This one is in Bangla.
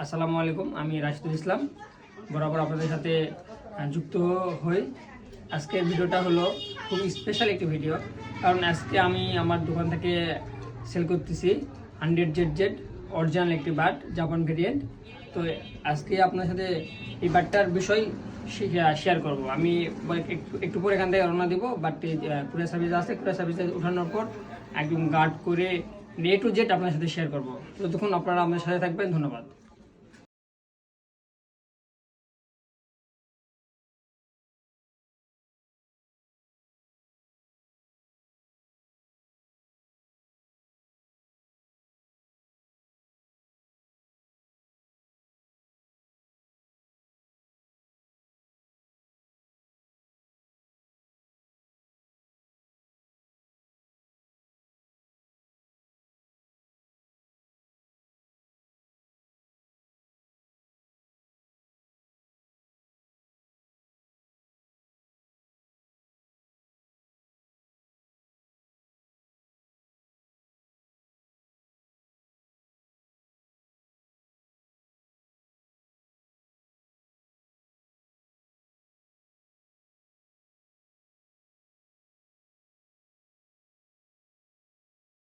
আসসালামু আলাইকুম, আমি রাশিদুল ইসলাম বরাবর আপনাদের সাথে যুক্ত হই। আজকের ভিডিওটা হলো খুব স্পেশাল একটি ভিডিও, কারণ আজকে আমি আমার দোকান থেকে সেল করতেছি 100ZZ অরিজিনাল একটি বাট জাপান ভেরিয়েন্ট। তো আজকে আপনার সাথে এই বাটটার বিষয় শেয়ার করব। আমি একটু পরে এখান থেকে রওনা দিব। বাটটি কুরিয়ার সার্ভিস আছে, কুরিয়ার সার্ভিসে ওঠানোর পর একদম গার্ড করে A to Z আপনার সাথে শেয়ার করবো। ততক্ষণ আপনারা আমাদের সাথে থাকবেন। ধন্যবাদ।